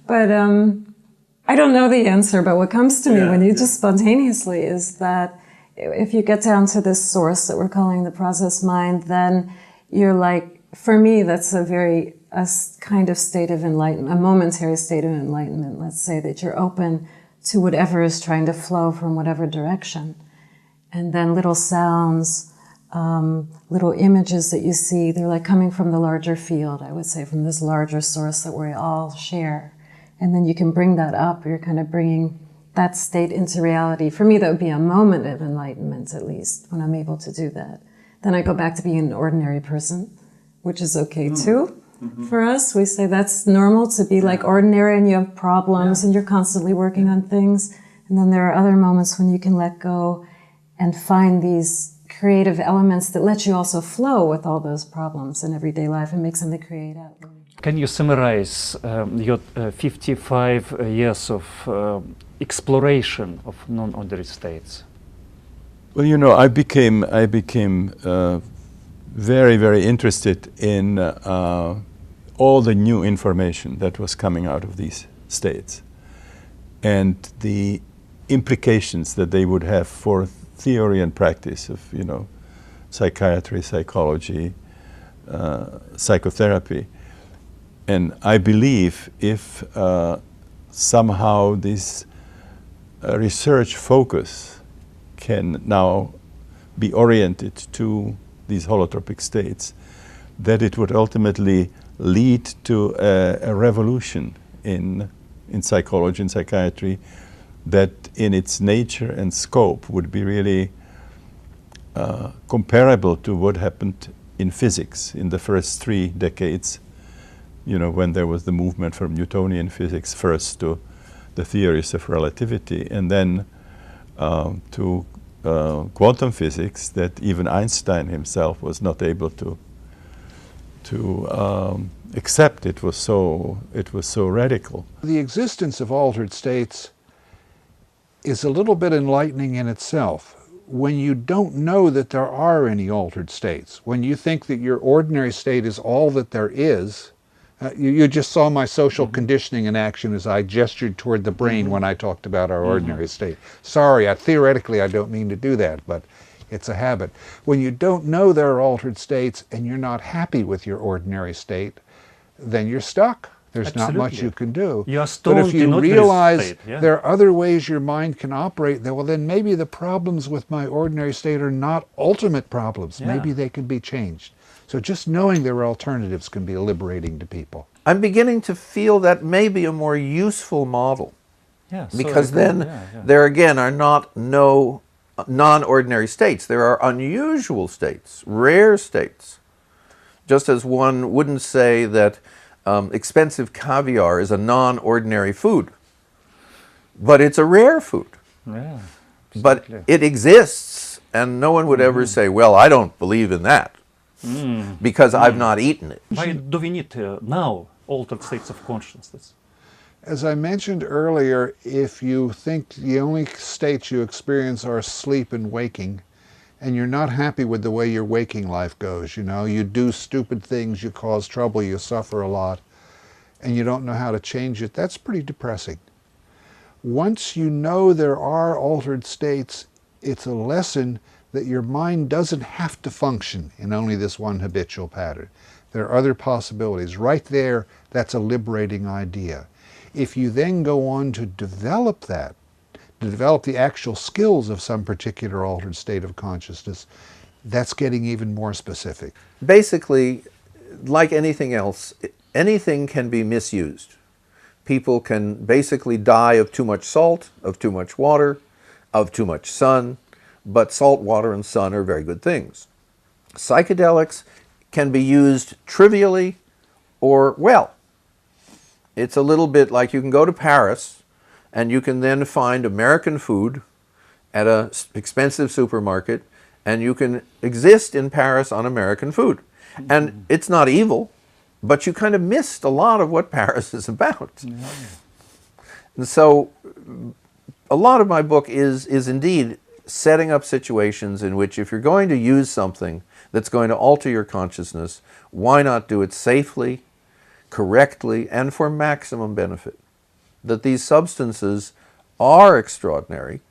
But I don't know the answer, but what comes to me when you just spontaneously is that if you get down to this source that we're calling the process mind, then you're like, for me, that's a kind of state of enlightenment, a momentary state of enlightenment. Let's say that you're open to whatever is trying to flow from whatever direction. And then little sounds, little images that you see, they're like coming from the larger field, I would say, from this larger source that we all share. And then you can bring that up, you're kind of bringing that state into reality. For me, that would be a moment of enlightenment, at least, when I'm able to do that. Then I go back to being an ordinary person, which is okay too. For us, we say that's normal to be like ordinary and you have problems and you're constantly working on things. And then there are other moments when you can let go and find these creative elements that let you also flow with all those problems in everyday life and make something create out. Can you summarize your 55 years of exploration of non-ordinary states? Well, you know, I became very, very interested in all the new information that was coming out of these states and the implications that they would have for theory and practice of, you know, psychiatry, psychology, psychotherapy. And I believe if somehow this research focus can now be oriented to these holotropic states, that it would ultimately lead to a revolution in psychology and psychiatry that in its nature and scope would be really comparable to what happened in physics in the first 3 decades, you know, when there was the movement from Newtonian physics first to the theories of relativity, and then to quantum physics that even Einstein himself was not able to accept. It was so radical. The existence of altered states is a little bit enlightening in itself. When you don't know that there are any altered states, when you think that your ordinary state is all that there is, you just saw my social conditioning in action as I gestured toward the brain when I talked about our ordinary state. Sorry, theoretically I don't mean to do that, but it's a habit. When you don't know there are altered states and you're not happy with your ordinary state, then you're stuck. There's not much you can do. You are but if you realize state, yeah. there are other ways your mind can operate, well then maybe the problems with my ordinary state are not ultimate problems. Yeah. Maybe they can be changed. So just knowing there are alternatives can be liberating to people. I'm beginning to feel that may be a more useful model. Yeah, Because then there again are not non-ordinary states. There are unusual states, rare states. Just as one wouldn't say that expensive caviar is a non-ordinary food, but it's a rare food. Yeah, But it exists, and no one would ever say, well, I don't believe in that, because I've not eaten it. Why do we need now altered states of consciousness? As I mentioned earlier, if you think the only states you experience are sleep and waking, and you're not happy with the way your waking life goes, you know, you do stupid things, you cause trouble, you suffer a lot, and you don't know how to change it, that's pretty depressing. Once you know there are altered states, it's a lesson that your mind doesn't have to function in only this one habitual pattern. There are other possibilities. Right there, that's a liberating idea. If you then go on to develop that, to develop the actual skills of some particular altered state of consciousness, that's getting even more specific. Basically, like anything else, anything can be misused. People can basically die of too much salt, of too much water, of too much sun, but salt, water, and sun are very good things. Psychedelics can be used trivially or well. It's a little bit like you can go to Paris and you can then find American food at an expensive supermarket, and you can exist in Paris on American food. And it's not evil, but you kind of missed a lot of what Paris is about. And so a lot of my book is indeed setting up situations in which if you're going to use something that's going to alter your consciousness, why not do it safely, correctly, and for maximum benefit? That these substances are extraordinary,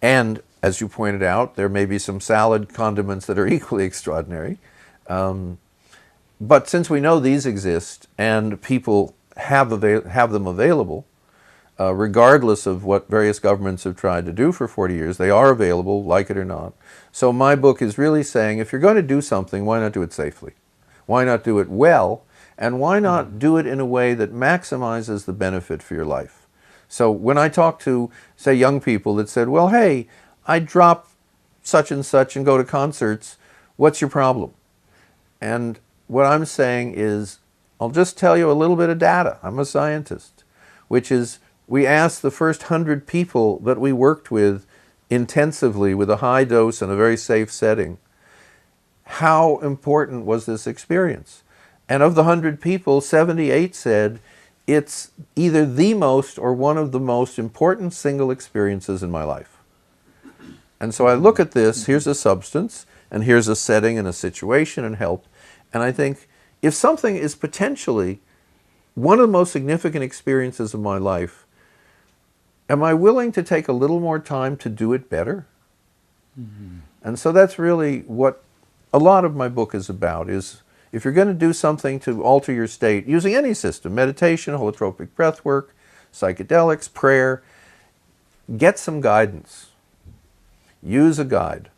and as you pointed out, there may be some salad condiments that are equally extraordinary. But since we know these exist and people have them available, regardless of what various governments have tried to do for 40 years, they are available, like it or not. So my book is really saying, if you're going to do something, why not do it safely? Why not do it well? And why not do it in a way that maximizes the benefit for your life? So when I talk to, say, young people that said, well, hey, I drop such and such and go to concerts, what's your problem? And what I'm saying is, I'll just tell you a little bit of data. I'm a scientist, which is we asked the first 100 people that we worked with intensively with a high dose and a very safe setting, how important was this experience? And of the 100 people, 78 said it's either the most or one of the most important single experiences in my life. And so I look at this, here's a substance, and here's a setting and a situation and help, and I think if something is potentially one of the most significant experiences of my life, am I willing to take a little more time to do it better? Mm-hmm. And so that's really what a lot of my book is about, is if you're going to do something to alter your state, using any system, meditation, holotropic breath work, psychedelics, prayer, get some guidance. Use a guide.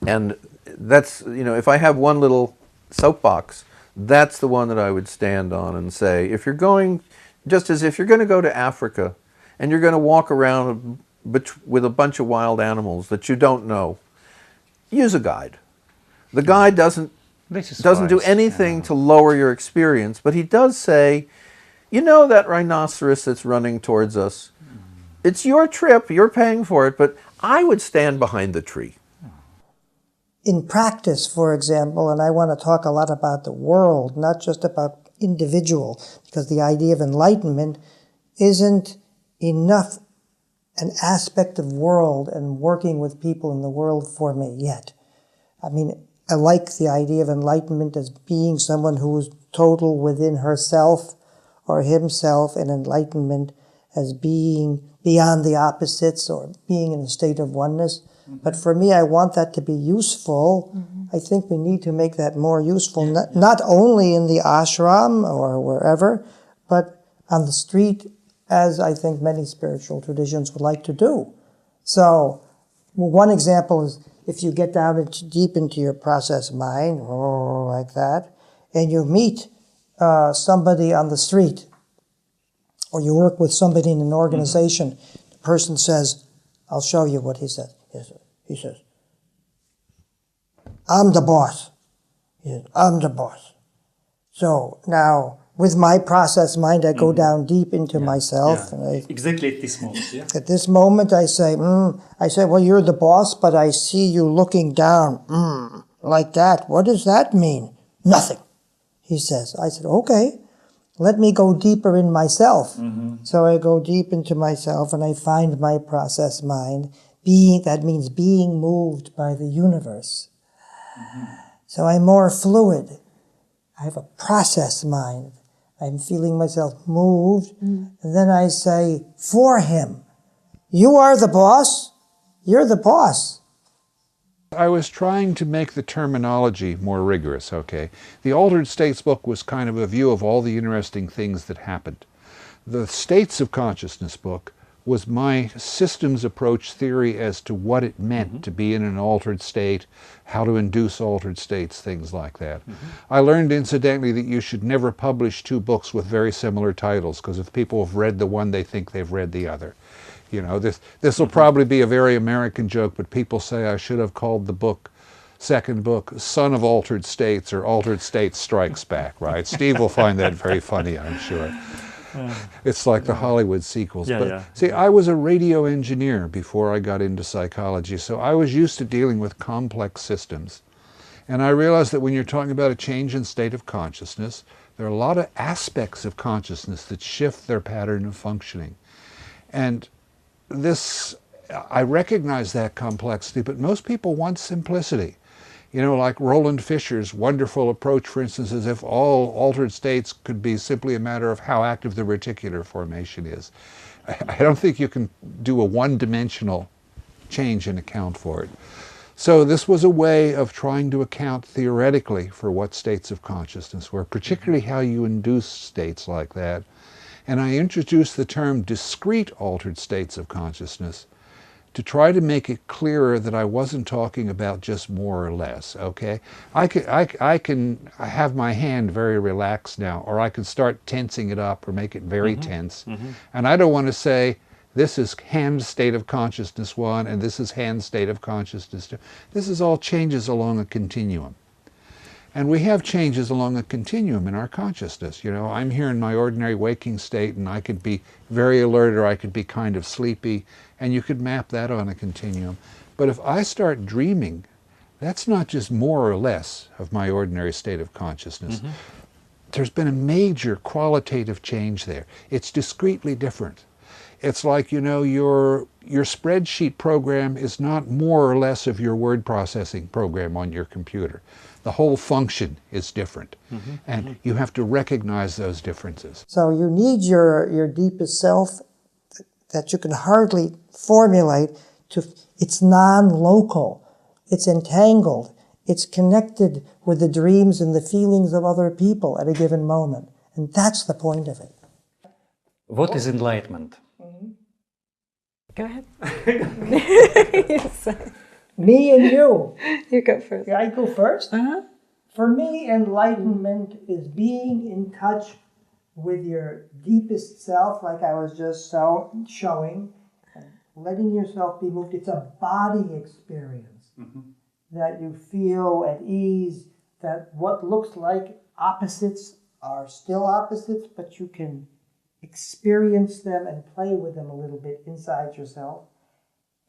And that's, you know, if I have one little soapbox, that's the one that I would stand on and say, if you're going, just as if you're going to go to Africa and you're going to walk around with a bunch of wild animals that you don't know, use a guide. The guide doesn't do anything to lower your experience, but he does say, you know that rhinoceros that's running towards us? It's your trip, you're paying for it, but I would stand behind the tree. In practice, for example, and I want to talk a lot about the world, not just about individual, because the idea of enlightenment isn't enough an aspect of world and working with people in the world for me yet. I mean, I like the idea of enlightenment as being someone who is total within herself or himself, and enlightenment as being beyond the opposites or being in a state of oneness. Mm-hmm. But for me, I want that to be useful. Mm-hmm. I think we need to make that more useful, not only in the ashram or wherever, but on the street, as I think many spiritual traditions would like to do. So one example is if you get down deep into your process mind, like that, and you meet somebody on the street, or you work with somebody in an organization, mm-hmm. the person says, I'll show you what he says. He says, I'm the boss. He says, I'm the boss. So now, with my process mind, I go down deep into myself. Yeah. And exactly at this moment. Yeah. At this moment, I say, well, you're the boss, but I see you looking down, like that. What does that mean? Nothing, he says. I said, okay, let me go deeper in myself. Mm-hmm. So I go deep into myself, and I find my process mind. That means being moved by the universe. Mm-hmm. So I'm more fluid. I have a process mind. I'm feeling myself moved. Mm. And then I say, for him, you are the boss. You're the boss. I was trying to make the terminology more rigorous, okay? The Altered States book was kind of a view of all the interesting things that happened. The States of Consciousness book was my systems approach theory as to what it meant to be in an altered state, how to induce altered states, things like that. I learned, incidentally, that you should never publish two books with very similar titles, because if people have read the one, they think they've read the other. You know, this will probably be a very American joke, but people say I should have called the second book, Son of Altered States, or Altered States Strikes Back, right? Steve will find that very funny, I'm sure. It's like the Hollywood sequels. See, I was a radio engineer before I got into psychology, so I was used to dealing with complex systems. And I realized that when you're talking about a change in state of consciousness, there are a lot of aspects of consciousness that shift their pattern of functioning. And I recognize that complexity, but most people want simplicity. You know, like Roland Fisher's wonderful approach, for instance, as if all altered states could be simply a matter of how active the reticular formation is. I don't think you can do a one-dimensional change and account for it. So this was a way of trying to account theoretically for what states of consciousness were, particularly how you induce states like that. And I introduced the term discrete altered states of consciousness to try to make it clearer that I wasn't talking about just more or less, okay? I can have my hand very relaxed now, or I can start tensing it up or make it very tense. And I don't want to say, this is hand state of consciousness 1, and this is hand state of consciousness 2. This is all changes along a continuum. And we have changes along a continuum in our consciousness. You know, I'm here in my ordinary waking state and I could be very alert or I could be kind of sleepy, and you could map that on a continuum. But if I start dreaming, that's not just more or less of my ordinary state of consciousness. There's been a major qualitative change there. It's discretely different. It's like, you know, your spreadsheet program is not more or less of your word processing program on your computer. The whole function is different, and you have to recognize those differences. So you need your deepest self that you can hardly formulate to, it's non-local, it's entangled, it's connected with the dreams and the feelings of other people at a given moment. And that's the point of it. What is enlightenment? Go ahead. Me and you. You go first. I go first? For me, enlightenment is being in touch with your deepest self, like I was just showing, letting yourself be moved. It's a body experience that you feel at ease, that what looks like opposites are still opposites, but you can experience them and play with them a little bit inside yourself.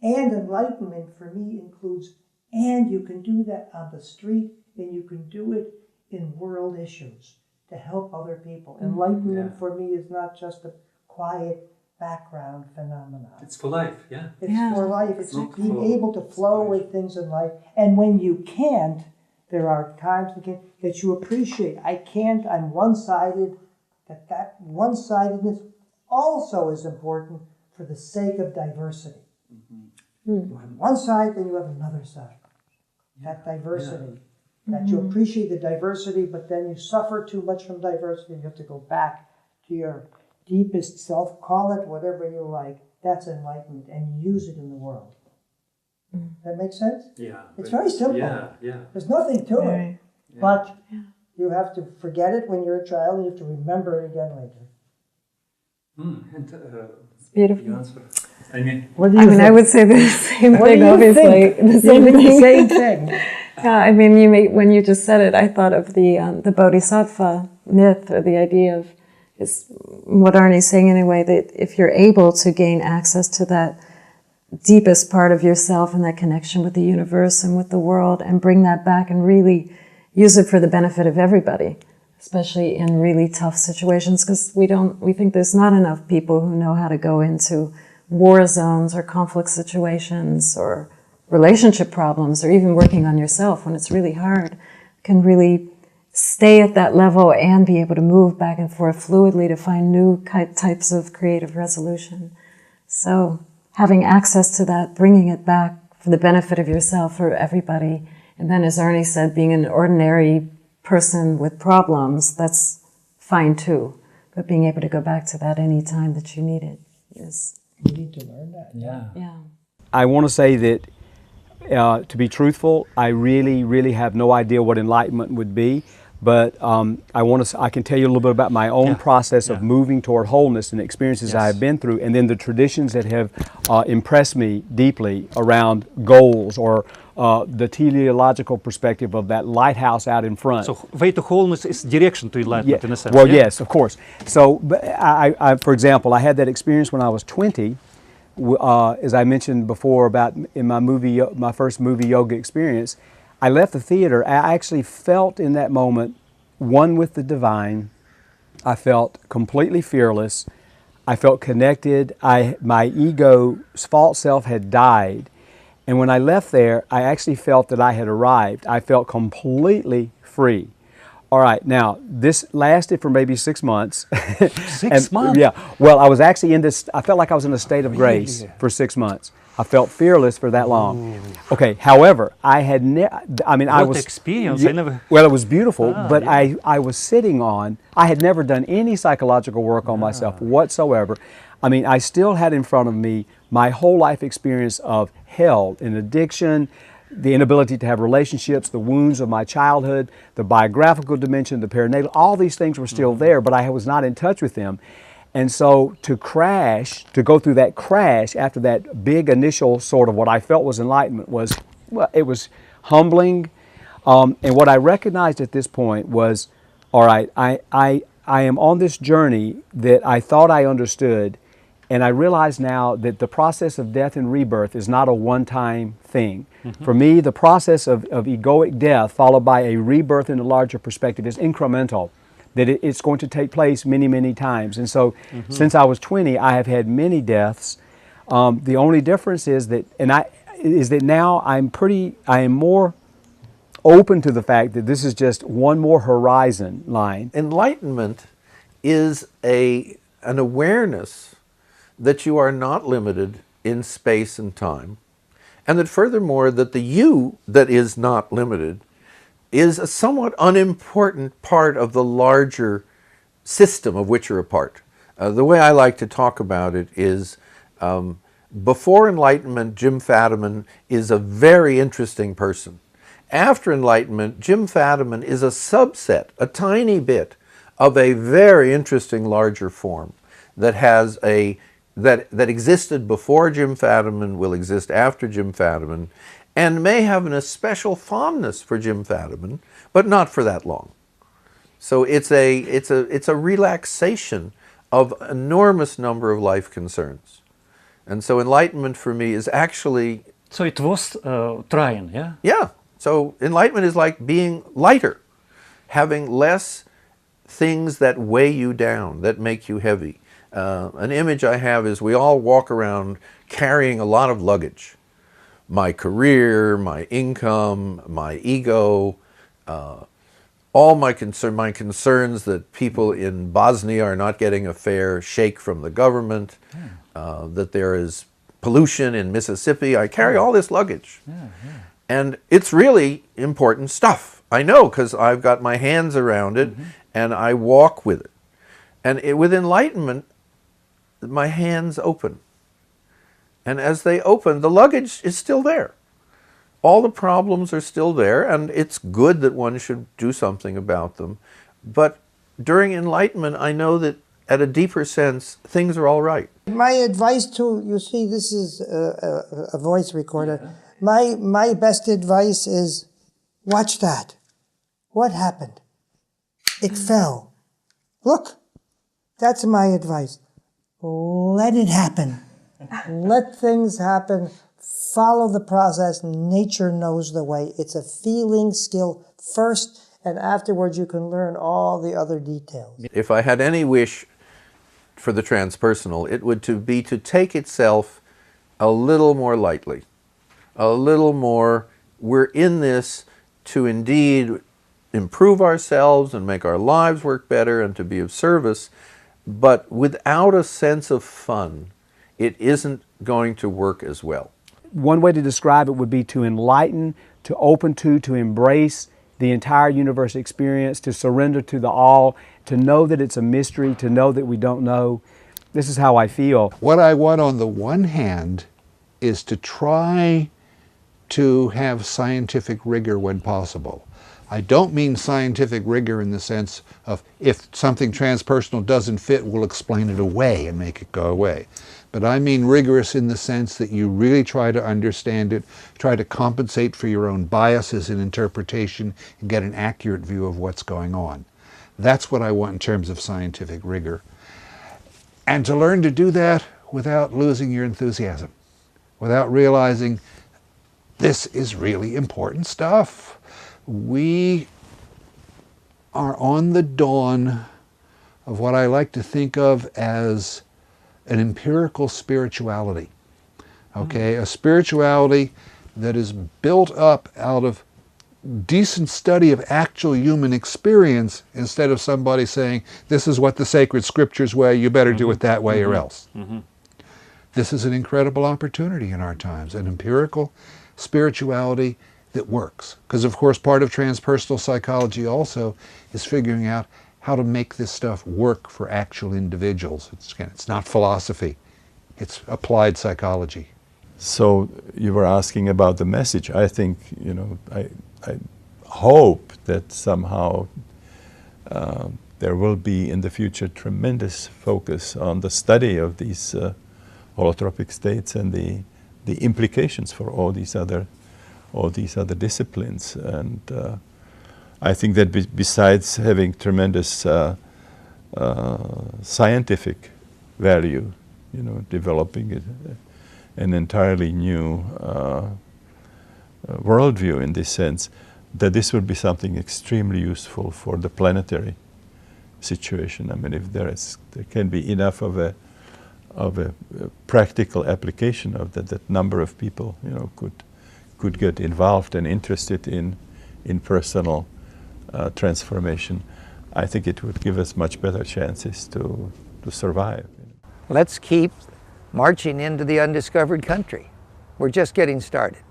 And enlightenment for me includes, and you can do that on the street, and you can do it in world issues to help other people. Enlightenment for me is not just a quiet background phenomenon. It's for life, yeah. It's for life. It's being able to flow with things in life. And when you can't, there are times that you appreciate. I can't, I'm one-sided. That one-sidedness also is important for the sake of diversity. You have one side, then you have another side. That diversity. That you appreciate the diversity, but then you suffer too much from diversity. You have to go back to your deepest self, call it whatever you like. That's enlightenment, and use it in the world. That makes sense? Yeah. It's very simple. Yeah. There's nothing to it. But you have to forget it when you're a child, and you have to remember it again later. It's beautiful. You answer. I mean, I would say the same thing, obviously. The same thing. Yeah, I mean, when you just said it, I thought of the Bodhisattva myth, or the idea of, is what Arnie's saying anyway, that if you're able to gain access to that deepest part of yourself and that connection with the universe and with the world, and bring that back and really use it for the benefit of everybody, especially in really tough situations, because we think there's not enough people who know how to go into war zones or conflict situations or relationship problems, or even working on yourself when it's really hard, can really stay at that level and be able to move back and forth fluidly to find new types of creative resolution. So having access to that, bringing it back for the benefit of yourself or everybody, and then as Arnie said, being an ordinary person with problems, that's fine too. But being able to go back to that any time that you need it is... You need to learn that. Yeah. I want to say that, to be truthful, I really have no idea what enlightenment would be, but I can tell you a little bit about my own process of moving toward wholeness and experiences I have been through, and then the traditions that have impressed me deeply around goals, or the teleological perspective of that lighthouse out in front. So way to wholeness is direction to enlightenment in a sense. Well, yes, of course. So, for example, I had that experience when I was 20, as I mentioned before about in my first movie yoga experience. I left the theater. I actually felt in that moment one with the divine. I felt completely fearless. I felt connected. My ego's false self had died. And when I left there, I actually felt that I had arrived. I felt completely free. All right, now, this lasted for maybe 6 months. 6 months? Yeah. Well, I was actually I felt like I was in a state of grace for 6 months. I felt fearless for that long. Okay, however, I had I was... experience. Yeah, I never... Well, it was beautiful, but I was sitting on... I had never done any psychological work on myself whatsoever. I mean, I still had in front of me my whole life experience of hell and addiction, the inability to have relationships, the wounds of my childhood, the biographical dimension, the perinatal, all these things were still there, but I was not in touch with them. And so to go through that crash after that big initial sort of what I felt was enlightenment it was humbling. And what I recognized at this point was, all right, I am on this journey that I thought I understood, and I realize now that the process of death and rebirth is not a one-time thing. For me, the process of egoic death followed by a rebirth in a larger perspective is incremental, that it's going to take place many, many times. And so since I was 20, I have had many deaths. The only difference is that, now I am more open to the fact that this is just one more horizon line. Enlightenment is an awareness that you are not limited in space and time, and that furthermore that the you that is not limited is a somewhat unimportant part of the larger system of which you're a part. The way I like to talk about it is, before Enlightenment, Jim Fadiman is a very interesting person. After Enlightenment, Jim Fadiman is a subset, a tiny bit, of a very interesting larger form that has that existed before Jim Fadiman, will exist after Jim Fadiman, and may have an especial fondness for Jim Fadiman, but not for that long. So it's a relaxation of enormous number of life concerns. And so Enlightenment for me is actually... So it was trying, yeah? Yeah. So Enlightenment is like being lighter, having less things that weigh you down, that make you heavy. An image I have is we all walk around carrying a lot of luggage. My career, my income, my ego, all my concerns that people in Bosnia are not getting a fair shake from the government, that there is pollution in Mississippi. I carry all this luggage. And it's really important stuff. I know, because I've got my hands around it and I walk with it. And with Enlightenment, my hands open. And as they open, the luggage is still there. All the problems are still there, and it's good that one should do something about them. But during Enlightenment, I know that at a deeper sense, things are all right. My advice to, you see, this is a voice recorder. My best advice is, watch that. What happened? It fell. Look, that's my advice. Let it happen. Let things happen. Follow the process. Nature knows the way. It's a feeling skill first, and afterwards you can learn all the other details. If I had any wish for the transpersonal, it would be to take itself a little more lightly. A little more, we're in this to indeed improve ourselves and make our lives work better and to be of service, but without a sense of fun, it isn't going to work as well. One way to describe it would be to enlighten, to open to embrace the entire universe experience, to surrender to the all, to know that it's a mystery, to know that we don't know. This is how I feel. What I want on the one hand is to try to have scientific rigor when possible. I don't mean scientific rigor in the sense of if something transpersonal doesn't fit, we'll explain it away and make it go away. But I mean rigorous in the sense that you really try to understand it, try to compensate for your own biases in interpretation, and get an accurate view of what's going on. That's what I want in terms of scientific rigor. And to learn to do that without losing your enthusiasm, without realizing this is really important stuff. We are on the dawn of what I like to think of as an empirical spirituality. Okay, a spirituality that is built up out of decent study of actual human experience instead of somebody saying, this is what the sacred scriptures way, you better do it that way or else. This is an incredible opportunity in our times, an empirical spirituality that works. Because of course part of transpersonal psychology also is figuring out how to make this stuff work for actual individuals. It's not philosophy, it's applied psychology. So you were asking about the message. I think, you know, I hope that somehow there will be in the future tremendous focus on the study of these holotropic states and the implications for all these other all these other disciplines. And I think that besides having tremendous scientific value, you know, developing an entirely new worldview in this sense, that this would be something extremely useful for the planetary situation. I mean, if there can be enough of a practical application of that number of people, you know, could get involved and interested in personal transformation, I think it would give us much better chances to survive. Let's keep marching into the undiscovered country. We're just getting started.